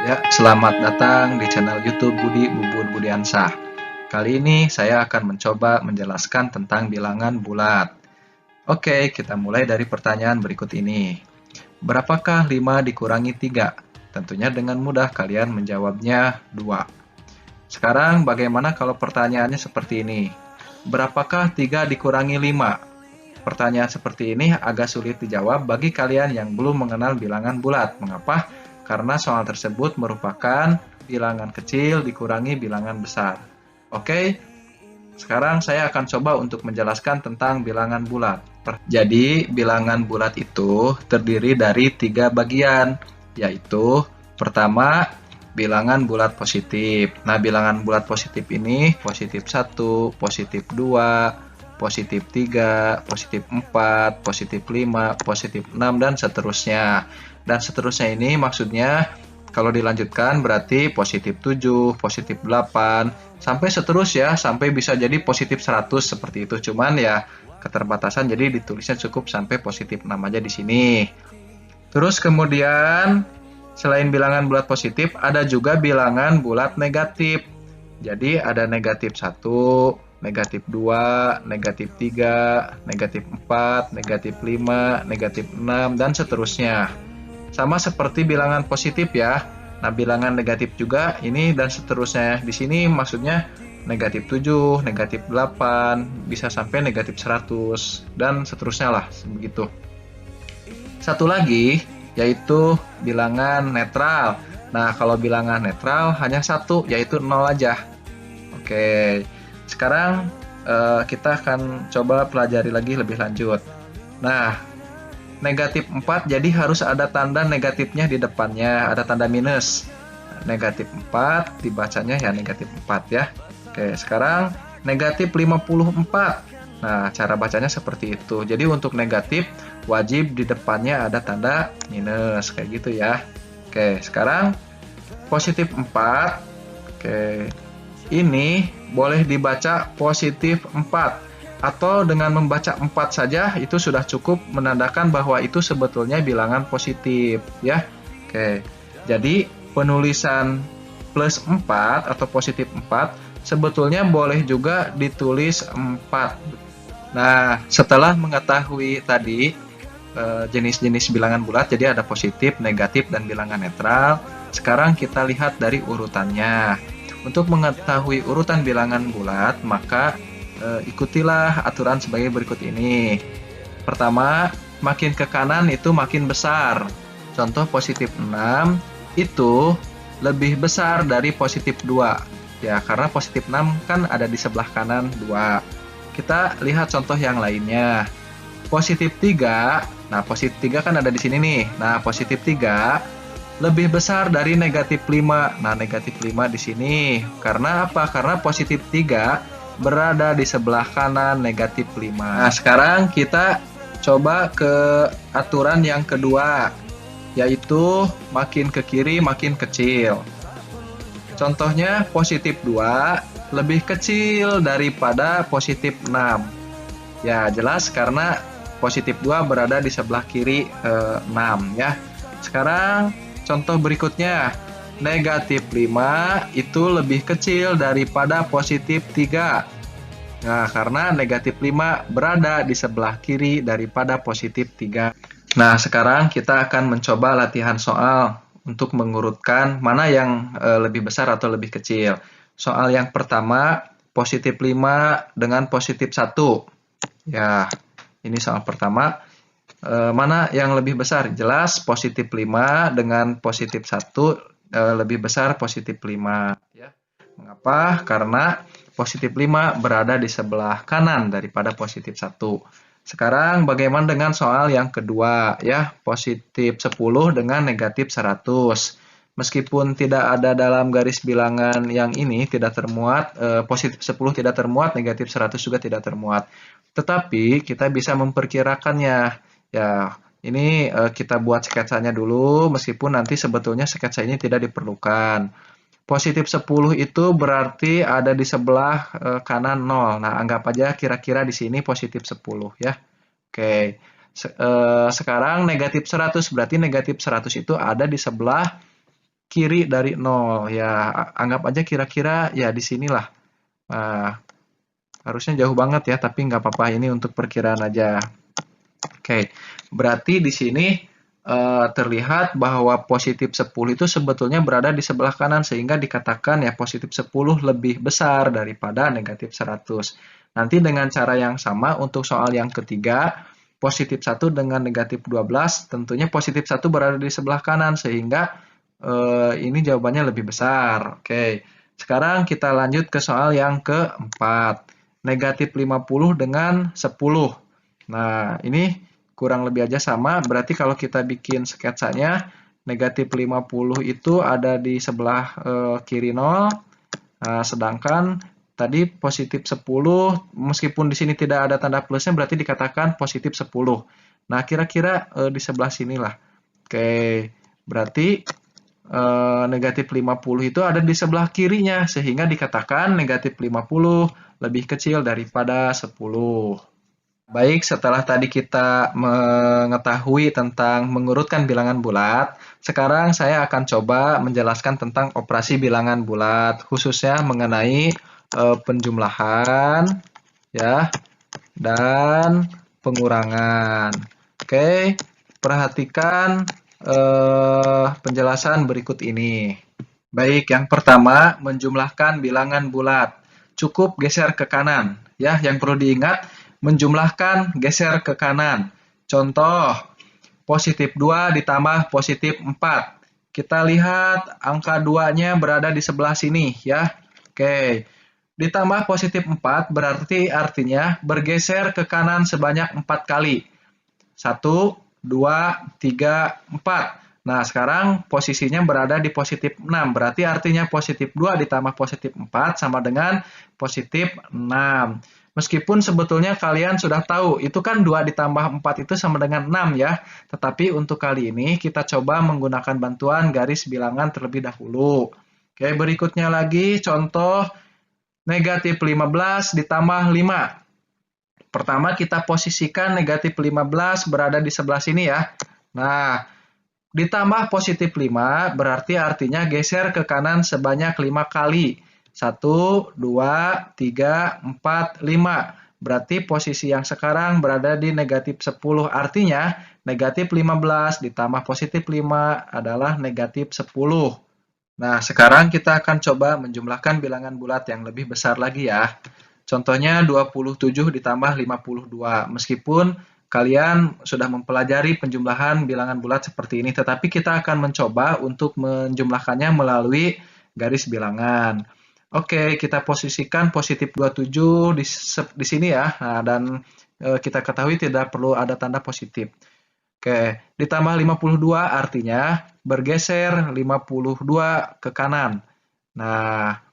Ya, selamat datang di channel YouTube Budi Bubun Budiansah. Kali ini saya akan mencoba menjelaskan tentang bilangan bulat. Oke, kita mulai dari pertanyaan berikut ini. Berapakah 5 dikurangi 3? Tentunya dengan mudah kalian menjawabnya 2. Sekarang bagaimana kalau pertanyaannya seperti ini? Berapakah 3 dikurangi 5? Pertanyaan seperti ini agak sulit dijawab bagi kalian yang belum mengenal bilangan bulat. Mengapa? Karena soal tersebut merupakan bilangan kecil dikurangi bilangan besar. Oke, sekarang saya akan coba untuk menjelaskan tentang bilangan bulat. Jadi, bilangan bulat itu terdiri dari 3 bagian, yaitu pertama, bilangan bulat positif. Nah, bilangan bulat positif ini positif 1, positif 2, positif 3, positif 4, positif 5, positif 6, dan seterusnya. Dan seterusnya ini maksudnya kalau dilanjutkan berarti positif 7, positif 8, sampai seterusnya, sampai bisa jadi positif 100 seperti itu. Cuman ya keterbatasan jadi ditulisnya cukup sampai positif 6 aja di sini. Terus kemudian selain bilangan bulat positif ada juga bilangan bulat negatif. Jadi ada negatif 1, negatif 2, negatif 3, negatif 4, negatif 5, negatif 6, dan seterusnya. Sama seperti bilangan positif ya. Nah, bilangan negatif juga ini dan seterusnya. Di sini maksudnya negatif 7, negatif 8, bisa sampai negatif 100, dan seterusnya lah, begitu. Satu lagi, yaitu bilangan netral. Nah, kalau bilangan netral hanya satu, yaitu 0 aja. Oke, sekarang kita akan coba pelajari lagi lebih lanjut. Nah, negatif 4 jadi harus ada tanda negatifnya di depannya, ada tanda minus. Negatif 4 dibacanya ya negatif 4 ya. Oke, sekarang negatif 54. Nah, cara bacanya seperti itu. Jadi untuk negatif wajib di depannya ada tanda minus kayak gitu ya. Oke, sekarang positif 4. Oke. Ini boleh dibaca positif 4 atau dengan membaca 4 saja itu sudah cukup menandakan bahwa itu sebetulnya bilangan positif ya. Oke. Jadi penulisan plus 4 atau positif 4 sebetulnya boleh juga ditulis 4. Nah, setelah mengetahui tadi jenis-jenis bilangan bulat, jadi ada positif, negatif, dan bilangan netral. Sekarang kita lihat dari urutannya. Untuk mengetahui urutan bilangan bulat, maka ikutilah aturan sebagai berikut ini. Pertama, makin ke kanan itu makin besar. Contoh positif 6 itu lebih besar dari positif 2. Ya, karena positif 6 kan ada di sebelah kanan 2. Kita lihat contoh yang lainnya. Positif 3, nah positif 3 kan ada di sini nih. Nah, positif 3 lebih besar dari negatif 5. Nah, negatif 5 di sini. Karena apa? Karena positif 3 berada di sebelah kanan negatif 5. Nah, sekarang kita coba ke aturan yang kedua, yaitu makin ke kiri makin kecil. Contohnya positif 2 lebih kecil daripada positif 6. Ya, jelas karena positif 2 berada di sebelah kiri 6 ya. Sekarang contoh berikutnya, negatif 5 itu lebih kecil daripada positif 3. Nah, karena negatif 5 berada di sebelah kiri daripada positif 3. Nah, sekarang kita akan mencoba latihan soal untuk mengurutkan mana yang lebih besar atau lebih kecil. Soal yang pertama, positif 5 dengan positif 1. Ya, ini soal pertama. Mana yang lebih besar? Jelas positif 5 dengan positif 1 lebih besar positif 5. Ya. Mengapa? Karena positif 5 berada di sebelah kanan daripada positif 1. Sekarang bagaimana dengan soal yang kedua? Ya, positif 10 dengan negatif 100. Meskipun tidak ada dalam garis bilangan yang ini tidak termuat, positif 10 tidak termuat, negatif 100 juga tidak termuat. Tetapi kita bisa memperkirakannya. Ya, ini kita buat sketsanya dulu, meskipun nanti sebetulnya sketsa ini tidak diperlukan. Positif 10 itu berarti ada di sebelah kanan 0. Nah, anggap aja kira-kira di sini positif 10 ya. Oke. Sekarang negatif 100 berarti negatif 100 itu ada di sebelah kiri dari 0. Ya, anggap aja kira-kira ya di sinilah. Nah, harusnya jauh banget ya, tapi nggak apa-apa, ini untuk perkiraan aja. Oke, berarti di sini terlihat bahwa positif 10 itu sebetulnya berada di sebelah kanan, sehingga dikatakan ya positif 10 lebih besar daripada negatif 100. Nanti dengan cara yang sama untuk soal yang ketiga, positif 1 dengan negatif 12, tentunya positif 1 berada di sebelah kanan, sehingga ini jawabannya lebih besar. Oke, sekarang kita lanjut ke soal yang keempat. Negatif 50 dengan 10. Nah, ini kurang lebih aja sama, berarti kalau kita bikin sketsanya, negatif 50 itu ada di sebelah kiri 0, sedangkan tadi positif 10, meskipun di sini tidak ada tanda plusnya, berarti dikatakan positif 10. Nah, kira-kira di sebelah sinilah. Oke, berarti negatif 50 itu ada di sebelah kirinya, sehingga dikatakan negatif 50 lebih kecil daripada 10. Baik, setelah tadi kita mengetahui tentang mengurutkan bilangan bulat, sekarang saya akan coba menjelaskan tentang operasi bilangan bulat, khususnya mengenai penjumlahan, ya, dan pengurangan. Oke, perhatikan penjelasan berikut ini. Baik, yang pertama menjumlahkan bilangan bulat. Cukup geser ke kanan, ya. Yang perlu diingat, menjumlahkan geser ke kanan. Contoh, positif 2 ditambah positif 4. Kita lihat angka 2-nya berada di sebelah sini, ya. Oke. Ditambah positif 4 berarti artinya bergeser ke kanan sebanyak 4 kali. 1, 2, 3, 4. Nah, sekarang posisinya berada di positif 6. Berarti artinya positif 2 ditambah positif 4 sama dengan positif 6. Meskipun sebetulnya kalian sudah tahu, itu kan 2 ditambah 4 itu sama dengan 6 ya. Tetapi untuk kali ini kita coba menggunakan bantuan garis bilangan terlebih dahulu. Oke, berikutnya lagi contoh negatif 15 ditambah 5. Pertama kita posisikan negatif 15 berada di sebelah sini ya. Nah, ditambah positif 5 berarti artinya geser ke kanan sebanyak 5 kali. 1, 2, 3, 4, 5. Berarti posisi yang sekarang berada di negatif 10. Artinya negatif 15 ditambah positif 5 adalah negatif 10. Nah, sekarang kita akan coba menjumlahkan bilangan bulat yang lebih besar lagi ya. Contohnya 27 ditambah 52. Meskipun kalian sudah mempelajari penjumlahan bilangan bulat seperti ini, tetapi kita akan mencoba untuk menjumlahkannya melalui garis bilangan. Oke, kita posisikan positif 27 di sini ya. Nah, dan kita ketahui tidak perlu ada tanda positif. Oke, ditambah 52 artinya bergeser 52 ke kanan. Nah,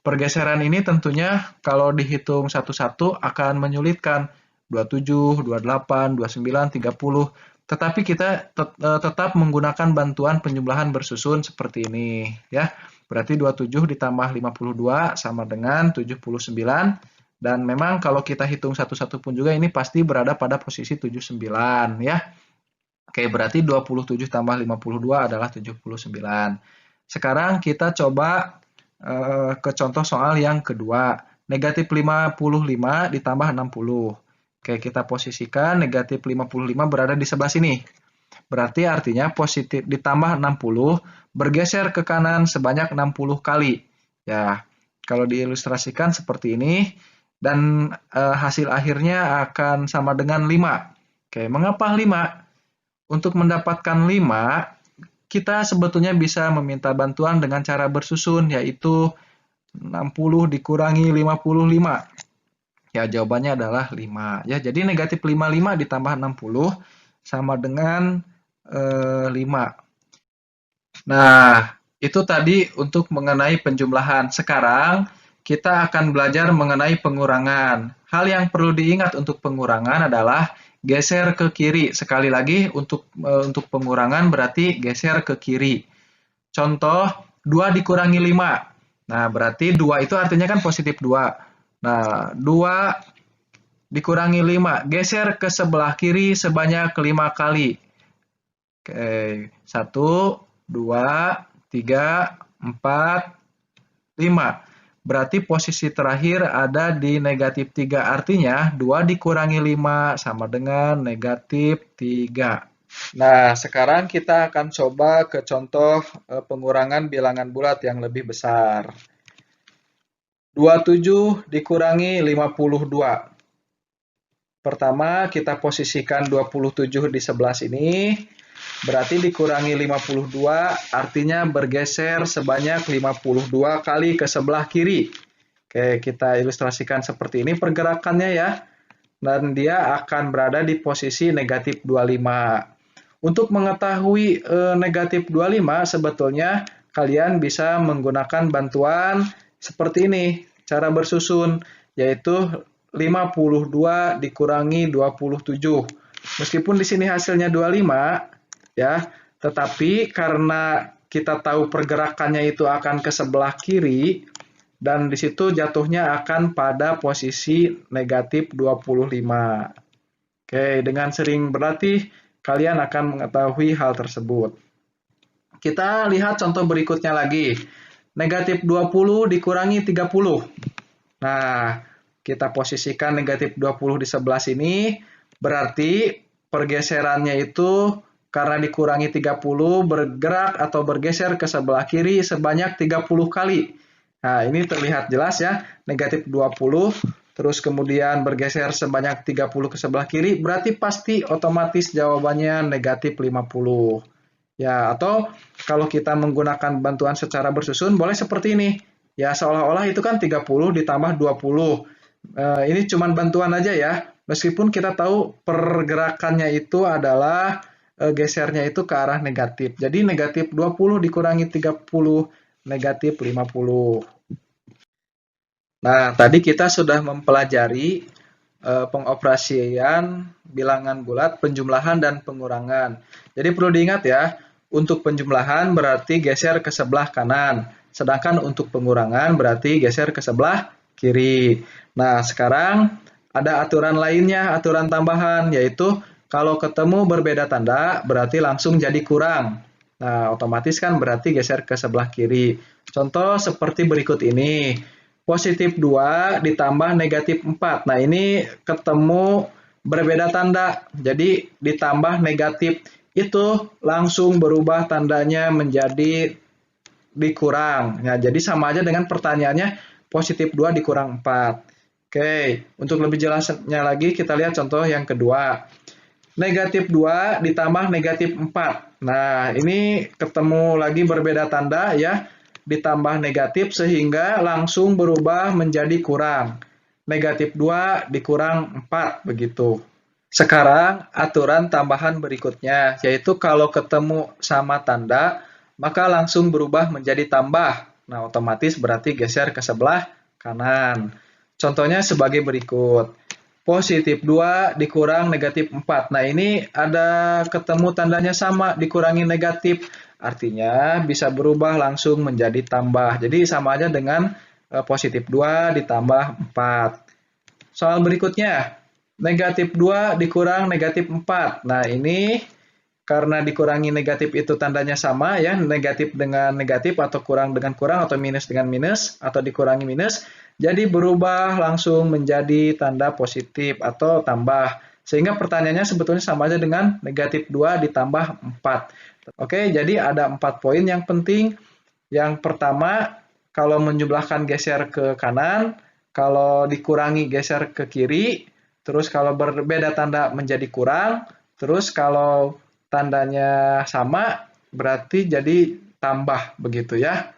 pergeseran ini tentunya kalau dihitung satu-satu akan menyulitkan. 27, 28, 29, 30. Tetapi kita tetap menggunakan bantuan penjumlahan bersusun seperti ini. Ya, berarti 27 ditambah 52 sama dengan 79. Dan memang kalau kita hitung satu-satu pun juga ini pasti berada pada posisi 79. Ya. Oke, berarti 27 tambah 52 adalah 79. Sekarang kita coba ke contoh soal yang kedua. Negatif 55 ditambah 60. Oke, kita posisikan negatif 55 berada di sebelah sini. Berarti artinya positif ditambah 60 bergeser ke kanan sebanyak 60 kali. Ya, kalau diilustrasikan seperti ini. Dan hasil akhirnya akan sama dengan 5. Oke, mengapa 5? Untuk mendapatkan 5, kita sebetulnya bisa meminta bantuan dengan cara bersusun, yaitu 60 dikurangi 55. Ya, jawabannya adalah 5. Ya, jadi negatif 55 ditambah 60 sama dengan 5. Nah, itu tadi untuk mengenai penjumlahan. Sekarang kita akan belajar mengenai pengurangan. Hal yang perlu diingat untuk pengurangan adalah geser ke kiri. Sekali lagi untuk pengurangan berarti geser ke kiri. Contoh 2 dikurangi 5. Nah, berarti 2 itu artinya kan positif 2. Nah, 2 dikurangi 5. Geser ke sebelah kiri sebanyak 5 kali. Oke, 1, 2, 3, 4, 5. Berarti posisi terakhir ada di negatif 3. Artinya 2 dikurangi 5 sama dengan negatif 3. Nah, sekarang kita akan coba ke contoh pengurangan bilangan bulat yang lebih besar. 27 dikurangi 52. Pertama, kita posisikan 27 di sebelah sini. Berarti dikurangi 52, artinya bergeser sebanyak 52 kali ke sebelah kiri. Oke, kita ilustrasikan seperti ini pergerakannya ya. Dan dia akan berada di posisi negatif 25. Untuk mengetahui negatif 25, sebetulnya kalian bisa menggunakan bantuan seperti ini, cara bersusun, yaitu 52 dikurangi 27. Meskipun di sini hasilnya 25, ya, tetapi karena kita tahu pergerakannya itu akan ke sebelah kiri, dan di situ jatuhnya akan pada posisi negatif 25. Oke, dengan sering berlatih, kalian akan mengetahui hal tersebut. Kita lihat contoh berikutnya lagi. Negatif 20 dikurangi 30. Nah, kita posisikan negatif 20 di sebelah sini, berarti pergeserannya itu karena dikurangi 30 bergerak atau bergeser ke sebelah kiri sebanyak 30 kali. Nah, ini terlihat jelas ya, negatif 20, terus kemudian bergeser sebanyak 30 ke sebelah kiri, berarti pasti otomatis jawabannya negatif 50. Ya, atau kalau kita menggunakan bantuan secara bersusun, boleh seperti ini. Ya, seolah-olah itu kan 30 ditambah 20. Ini cuma bantuan aja ya, meskipun kita tahu pergerakannya itu adalah gesernya itu ke arah negatif. Jadi negatif 20 dikurangi 30, negatif 50. Nah, tadi kita sudah mempelajari pengoperasian bilangan bulat, penjumlahan, dan pengurangan. Jadi perlu diingat ya, untuk penjumlahan berarti geser ke sebelah kanan, sedangkan untuk pengurangan berarti geser ke sebelah kiri. Nah, sekarang ada aturan lainnya, aturan tambahan, yaitu kalau ketemu berbeda tanda berarti langsung jadi kurang. Nah, otomatis kan berarti geser ke sebelah kiri. Contoh seperti berikut ini. Positif 2 ditambah negatif 4. Nah, ini ketemu berbeda tanda. Jadi, ditambah negatif itu langsung berubah tandanya menjadi dikurang. Nah, jadi sama aja dengan pertanyaannya positif 2 dikurang 4. Oke, untuk lebih jelasnya lagi kita lihat contoh yang kedua. Negatif 2 ditambah negatif 4. Nah, ini ketemu lagi berbeda tanda ya, ditambah negatif sehingga langsung berubah menjadi kurang. Negatif 2 dikurang 4, begitu. Sekarang aturan tambahan berikutnya, yaitu kalau ketemu sama tanda, maka langsung berubah menjadi tambah. Nah, otomatis berarti geser ke sebelah kanan. Contohnya sebagai berikut. Positif 2 dikurang negatif 4. Nah, ini ada ketemu tandanya sama, dikurangi negatif. Artinya bisa berubah langsung menjadi tambah. Jadi sama aja dengan positif 2 ditambah 4. Soal berikutnya, negatif 2 dikurang negatif 4. Nah, ini karena dikurangi negatif itu tandanya sama ya, negatif dengan negatif atau kurang dengan kurang atau minus dengan minus atau dikurangi minus, jadi berubah langsung menjadi tanda positif atau tambah. Sehingga pertanyaannya sebetulnya sama aja dengan negatif 2 ditambah 4. Oke, jadi ada 4 poin yang penting. Yang pertama, kalau menjumlahkan geser ke kanan, kalau dikurangi geser ke kiri, terus kalau berbeda tanda menjadi kurang, terus kalau tandanya sama berarti jadi tambah begitu ya.